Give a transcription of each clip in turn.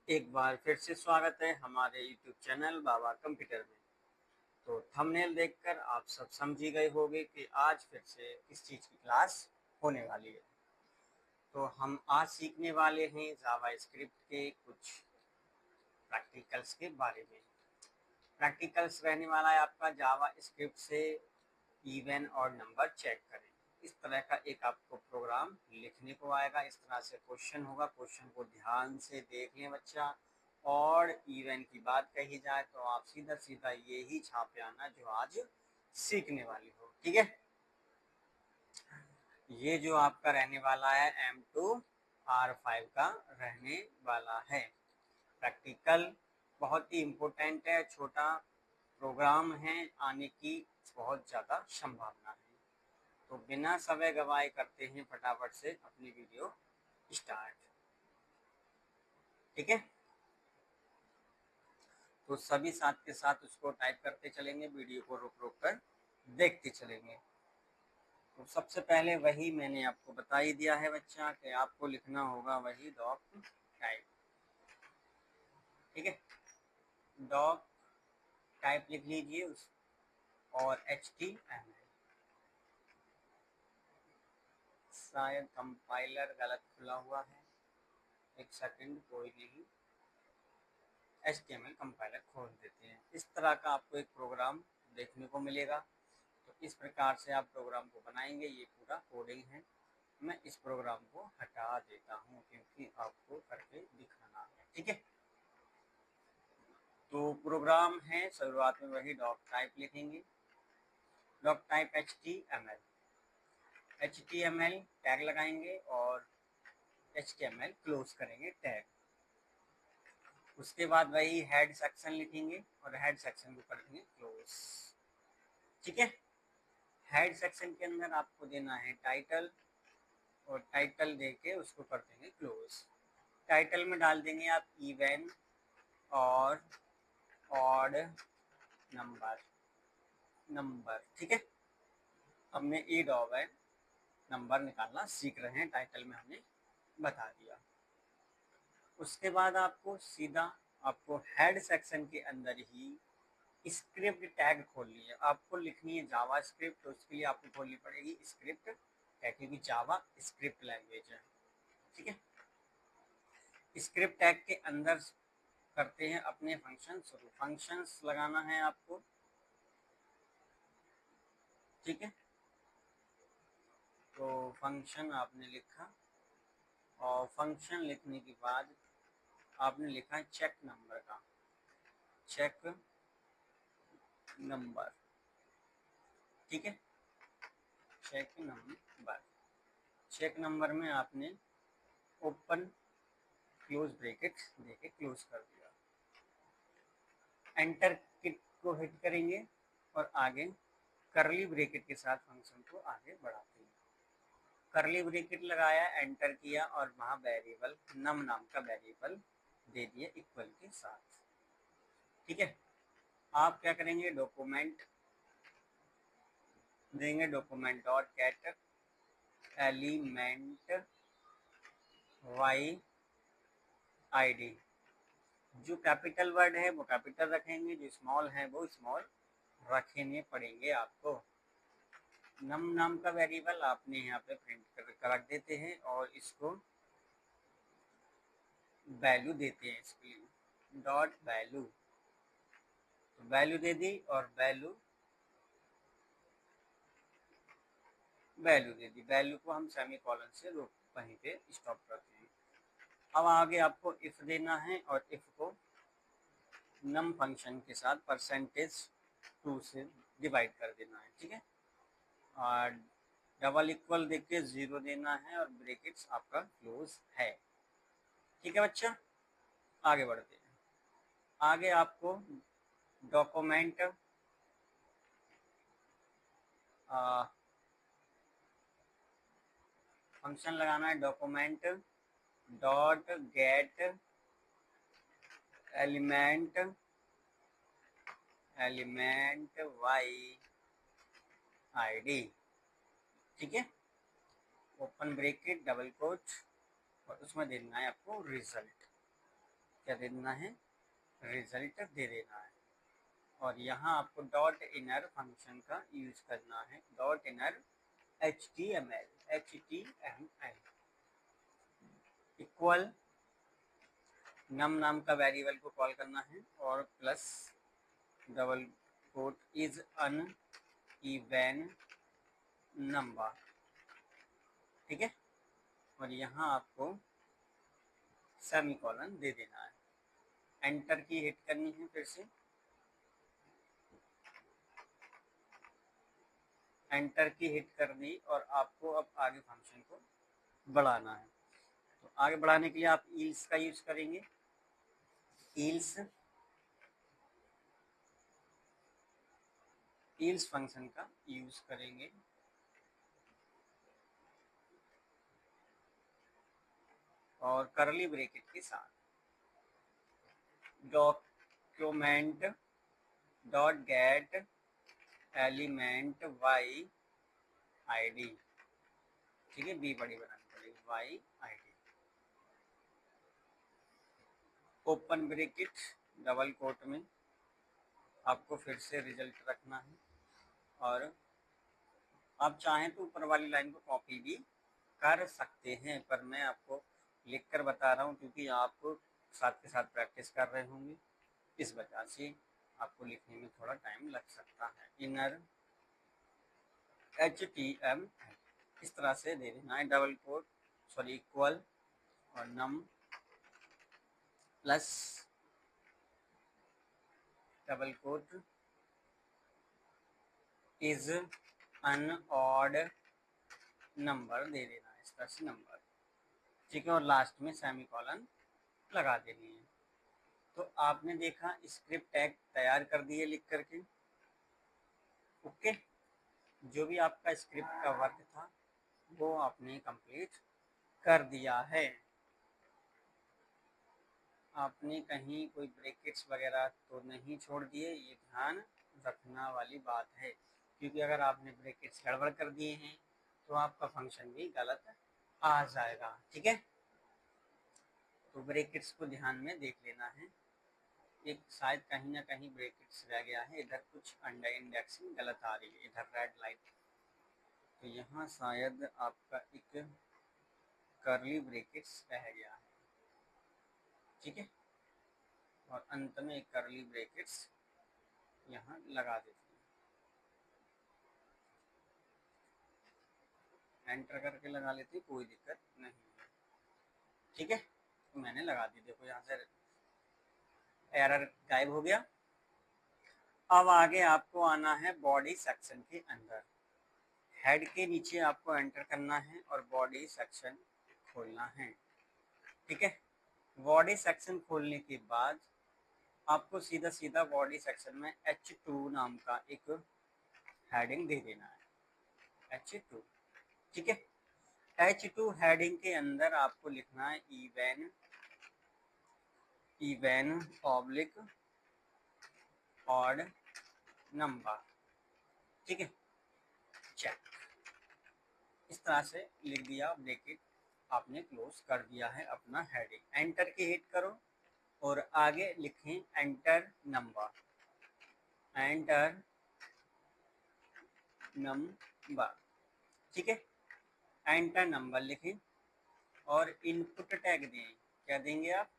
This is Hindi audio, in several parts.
एक बार फिर से स्वागत है हमारे YouTube चैनल बाबा कंप्यूटर में। तो थंबनेल देखकर आप सब समझ ही गए होंगे कि आज फिर से किस चीज़ की क्लास होने वाली है। तो हम आज सीखने वाले हैं जावा स्क्रिप्ट के कुछ प्रैक्टिकल्स के बारे में। प्रैक्टिकल्स रहने वाला है आपका जावा स्क्रिप्ट से इवन और नंबर चेक करें। इस तरह का एक आपको प्रोग्राम लिखने को आएगा। इस तरह से क्वेश्चन होगा, क्वेश्चन को ध्यान से देख लें बच्चा। और इवन की बात कही जाए तो आप सीधा सीधा ये ही छापे आना जो आज सीखने वाली हो। ठीक है, ये जो आपका रहने वाला है M2R5 का रहने वाला है। प्रैक्टिकल बहुत ही इम्पोर्टेंट है, छोटा प्रोग्राम है, आने की बहुत ज़्यादा संभावना है। तो बिना समय गवाए करते हैं फटाफट से अपनी वीडियो स्टार्ट। ठीक है, तो सभी साथ के साथ उसको टाइप करते चलेंगे, वीडियो को रोक रोक कर देखते चलेंगे। तो सबसे पहले वही मैंने आपको बता ही दिया है बच्चा कि आपको लिखना होगा वही डॉक टाइप। ठीक है, डॉक टाइप लिख लीजिए और HTML। शायद कंपाइलर गलत खुला हुआ है, एक सेकंड, कोई नहीं, HTML कंपाइलर खोल देते हैं। इस तरह का आपको एक प्रोग्राम देखने को मिलेगा। तो इस प्रकार से आप प्रोग्राम को बनाएंगे। ये पूरा कोडिंग है। मैं इस प्रोग्राम को हटा देता हूँ क्योंकि आपको करके दिखाना है। ठीक है, तो प्रोग्राम है, शुरुआत में वही डॉक टाइप लिखेंगे। डॉक टाइप HTML टैग लगाएंगे और HTML क्लोज करेंगे टैग। उसके बाद वही हेड सेक्शन लिखेंगे और हेड सेक्शन को कर देंगे क्लोज। ठीक है, हेड सेक्शन के अंदर आपको देना है टाइटल और टाइटल देके उसको कर देंगे क्लोज। टाइटल में डाल देंगे आप इवन और ऑड नंबर। ठीक है, हमने ईड ऑफ नंबर निकालना सीख रहे हैं, टाइटल में हमने बता दिया। उसके बाद आपको सीधा आपको हेड सेक्शन के अंदर ही स्क्रिप्ट टैग खोलनी है। आपको लिखनी है जावा स्क्रिप्ट, तो उसके लिए आपको खोलनी पड़ेगी स्क्रिप्ट टैग, क्योंकि जावा स्क्रिप्ट लैंग्वेज है। ठीक है, स्क्रिप्ट टैग के अंदर करते हैं अपने फंक्शन शुरू। फंक्शंस लगाना है आपको। ठीक है, तो फंक्शन आपने लिखा और फंक्शन लिखने के बाद आपने लिखा है चेक नंबर का, चेक नंबर। ठीक है, चेक नंबर, चेक नंबर में आपने ओपन क्लोज ब्रैकेट देके क्लोज कर दिया। एंटर को हिट करेंगे और आगे करली ब्रैकेट के साथ फंक्शन को आगे बढ़ाते हैं। करली ब्रैकेट लगाया, एंटर किया और वहां वेरिएबल नम नाम का वेरिएबल दे दिए इक्वल के साथ। ठीक है, आप क्या करेंगे, डॉक्यूमेंट देंगे, document dot get element by ID। जो कैपिटल वर्ड है वो कैपिटल रखेंगे, जो स्मॉल है वो स्मॉल रखने पड़ेंगे आपको। नम नाम का वेरिएबल आपने यहाँ पे प्रिंट कर रख देते हैं और इसको वैल्यू देते हैं, इसके लिए डॉट वैल्यू। तो वैल्यू दे दी और वैल्यू दे दी। वैल्यू को हम सेमीकोलन से वहीं पे स्टॉप करते हैं। अब आगे आपको इफ देना है और इफ को नम फंक्शन के साथ %2 से डिवाइड कर देना है। ठीक है, और डबल इक्वल देख के 0 देना है और ब्रैकेट्स आपका क्लोज है। ठीक है बच्चा, आगे बढ़ते हैं। आगे आपको डॉक्यूमेंट फंक्शन लगाना है, document dot get element by ID। ठीक है, ओपन ब्रैकेट डबल कोट और उसमें देना है आपको रिजल्ट। क्या दे देना है, रिजल्ट दे देना है। और यहाँ आपको डॉट इनर फंक्शन का यूज करना है, dot inner HTML equal num नाम का वेरिएबल को कॉल करना है और plus double quote is an even number, ठीक है। और यहाँ आपको सेमीकोलन दे देना है, एंटर की हिट करनी है फिर से, एंटर की हिट कर दी और आपको अब आगे फंक्शन को बढ़ाना है। तो आगे बढ़ाने के लिए आप ईल्स का यूज करेंगे, ईल्स फंक्शन का यूज करेंगे और करली ब्रैकेट के साथ document dot get element by ID, ठीक है, बी बड़ी बनानी पड़ेगी, by ID, open bracket double quote में आपको फिर से रिजल्ट रखना है। और आप चाहें तो ऊपर वाली लाइन को कॉपी भी कर सकते हैं, पर मैं आपको लिख कर बता रहा हूँ क्योंकि आप साथ के साथ प्रैक्टिस कर रहे होंगे, इस वजह से आपको लिखने में थोड़ा टाइम लग सकता है। इनर HTML इस तरह से दे देना है, डबल कोट सॉरी इक्वल और num plus double quote is an odd number दे देना है, इस तरह से नंबर, ठीक है। और लास्ट में सेमीकोलन लगा देनी है। तो आपने देखा स्क्रिप्ट टैग तैयार कर दिए लिख करके, ओके। जो भी आपका स्क्रिप्ट का वर्क था वो आपने कंप्लीट कर दिया है। आपने कहीं कोई ब्रैकेट्स वगैरह तो नहीं छोड़ दिए, ये ध्यान रखना वाली बात है, क्योंकि अगर आपने ब्रैकेट्स गड़बड़ कर दिए हैं तो आपका फंक्शन भी गलत आ जाएगा, ठीक है। तो ब्रैकेट्स को ध्यान में देख लेना है, एक शायद कहीं ना कहीं ब्रैकेट्स रह गया है, इधर कुछ अंडर इंडेक्सिंग गलत आ रही है, इधर रेड लाइट, तो यहाँ शायद आपका एक कर्ली ब्रैकेट्स रह गया है, ठीक है। और अंत में एक कर्ली ब्रैकेट्स यहाँ लगा देते हैं, एंटर करके लगा लेते हैं, कोई दिक्कत नहीं है, ठीक है। तो मैंने लगा दी, देखो यहाँ से एरर गायब हो गया। अब आगे आपको आना है बॉडी सेक्शन के अंदर, हेड के नीचे आपको एंटर करना है और बॉडी सेक्शन खोलना है, ठीक है। बॉडी सेक्शन खोलने के बाद आपको सीधा सीधा बॉडी सेक्शन में H2 नाम का एक हेडिंग दे देना है, H2, ठीक है। H2 हेडिंग के अंदर आपको लिखना है इवन ऑब्लिक ऑड नंबर, ठीक है, चेक, इस तरह से लिख दिया, ब्रैकेट आपने क्लोज कर दिया है अपना हेडिंग। एंटर की हिट करो और आगे लिखें एंटर नंबर, एंटर नंबर, ठीक है। एंटर नंबर लिखें और इनपुट टैग दें, क्या देंगे आप,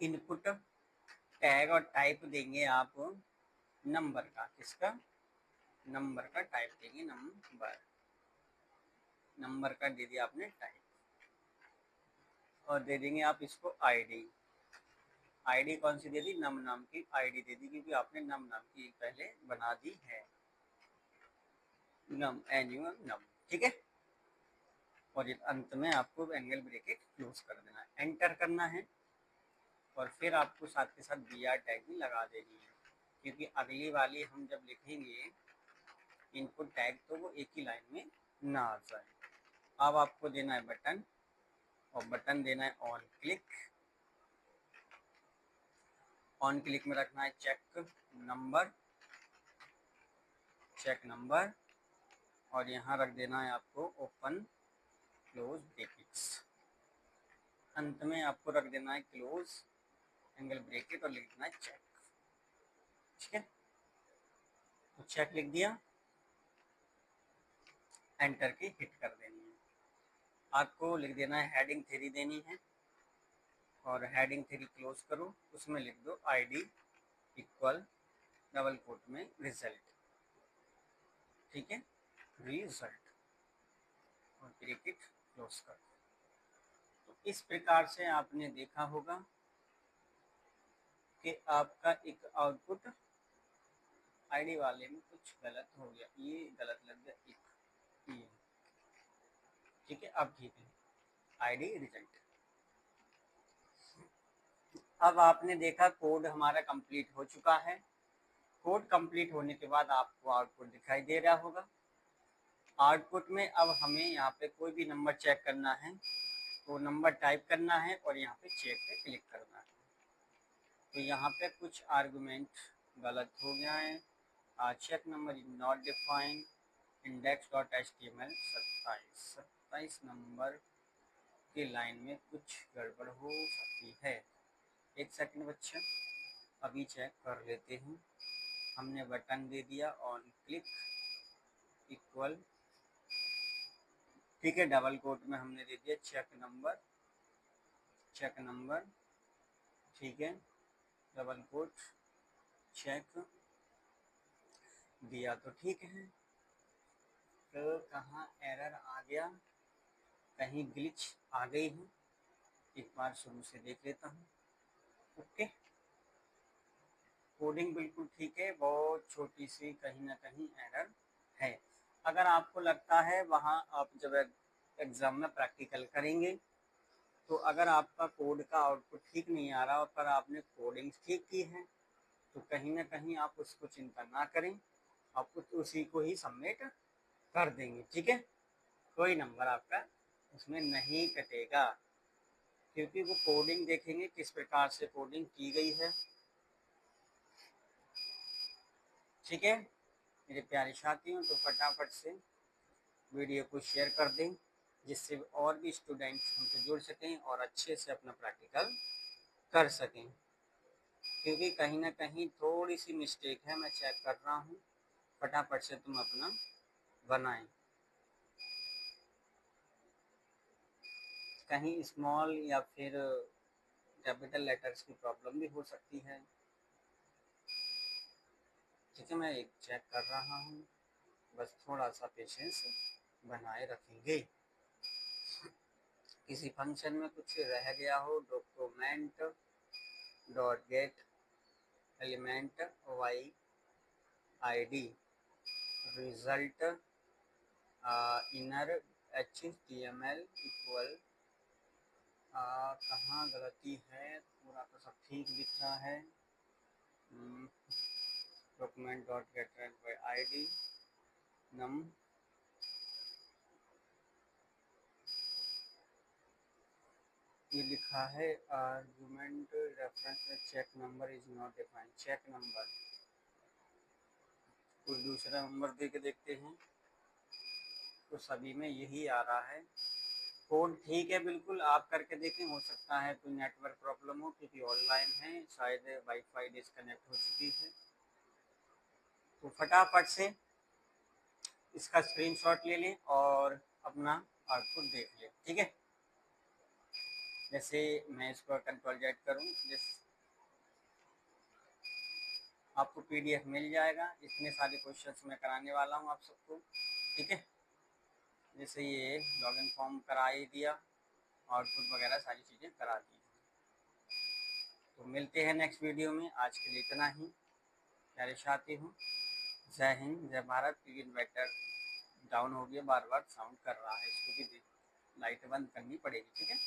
इनपुट टैग, और टाइप देंगे आप नंबर का, किसका, नंबर का टाइप देंगे, नंबर का दे दिया आपने टाइप, और दे देंगे आप इसको आईडी, आईडी कौन सी दे दी, नम नाम की आईडी दे दी, क्योंकि आपने नम नाम की पहले बना दी है, नम नम, ठीक है। और ये अंत में आपको एंगल ब्रैकेट क्लोज कर देना है, एंटर करना है और फिर आपको साथ के साथ BR टैग भी लगा देनी है, क्योंकि अगली वाली हम जब लिखेंगे इनपुट टैग तो वो एक ही लाइन में ना आ जाए। अब आपको देना है बटन, और बटन देना है ऑन क्लिक, ऑन क्लिक में रखना है चेक नंबर, और यहाँ रख देना है आपको ओपन क्लोज ब्रैकेट्स, अंत में आपको रख देना है क्लोज एंगल ब्रैकेट और लिख देना है चेक। ठीक है, तो चेक लिख दिया, एंटर की हिट कर देनी है। आपको लिख देना है हेडिंग 3 देनी है और हेडिंग 3 क्लोज करो, उसमें लिख दो आईडी इक्वल डबल कोट में रिजल्ट। ठीक है, रिजल्ट और ब्रैकेट क्लोज कर दो। तो इस प्रकार से आपने देखा होगा कि आपका एक आउटपुट आईडी वाले में कुछ गलत हो गया, ये गलत लग गया एक ये। ठीक है, अब ठीक है, आईडी रिजल्ट। अब आपने देखा कोड हमारा कंप्लीट हो चुका है। कोड कंप्लीट होने के बाद आपको आउटपुट दिखाई दे रहा होगा। आउटपुट में अब हमें यहाँ पे कोई भी नंबर चेक करना है तो नंबर टाइप करना है और यहाँ पे चेक पे क्लिक करना है। तो यहाँ पे कुछ आर्गुमेंट गलत हो गया है। Check number is not defined index.html 27 number की लाइन में कुछ गड़बड़ हो सकती है। एक सेकंड बच्चा, अभी चेक कर लेते हैं। हमने बटन दे दिया ऑन क्लिक इक्वल, ठीक है, डबल कोट में हमने दे दिया चेक नंबर, ठीक है, डबल कोट चेक दिया तो ठीक है। तो कहाँ एरर आ गया, कहीं ग्लिच आ गई है, एक बार शुरू से देख लेता हूँ। ओके, कोडिंग बिल्कुल ठीक है, बहुत छोटी सी कहीं ना कहीं एरर है। अगर आपको लगता है वहाँ आप जब एग्ज़ाम में प्रैक्टिकल करेंगे तो अगर आपका कोड का आउटपुट ठीक नहीं आ रहा पर आपने कोडिंग ठीक की है तो कहीं ना कहीं आप उसको चिंता ना करें, आप उसी को ही सबमिट कर देंगे। ठीक है, कोई नंबर आपका उसमें नहीं कटेगा क्योंकि वो कोडिंग देखेंगे किस प्रकार से कोडिंग की गई है। ठीक है मेरे प्यारे साथियों, तो फटाफट से वीडियो को शेयर कर दें जिससे और भी स्टूडेंट्स हमसे जुड़ सकें और अच्छे से अपना प्रैक्टिकल कर सकें, क्योंकि कहीं ना कहीं थोड़ी सी मिस्टेक है, मैं चेक कर रहा हूँ। फटाफट से तुम अपना बनाएं। कहीं स्मॉल या फिर कैपिटल लेटर्स की प्रॉब्लम भी हो सकती है। ठीक है, मैं एक चेक कर रहा हूँ, बस थोड़ा सा पेशेंस बनाए रखेंगे। किसी फंक्शन में कुछ रह गया हो, document dot get element by ID result inner HTML equal, कहाँ गलती है, पूरा तो सब ठीक दिख रहा है। Document dot get by ID num ये लिखा है argument reference check number is not defined. Check number कोई दूसरा नंबर दे के देखते हैं, तो सभी में यही आ रहा है। कोड ठीक है बिल्कुल, आप करके देखें, हो सकता है कोई नेटवर्क प्रॉब्लम हो क्योंकि ऑनलाइन है, शायद वाईफाई डिस्कनेक्ट हो चुकी है। तो फटाफट से इसका स्क्रीनशॉट ले लें और अपना आउटपुट देख लें। ठीक है, जैसे मैं इसको कंट्रोल जेड करूँ, जैसे आपको PDF मिल जाएगा। इतने सारे क्वेश्चंस मैं कराने वाला हूँ आप सबको। ठीक है, जैसे ये लॉगिन फॉर्म करा ही दिया, आउटपुट वगैरह सारी चीज़ें करा दी। तो मिलते हैं नेक्स्ट वीडियो में, आज के लिए इतना ही। प्यारे साथी हूँ, जय हिंद जय भारत। इन्वर्टर डाउन हो गया, बार बार साउंड कर रहा है, इसको भी लाइट बंद करनी पड़ेगी। ठीक है।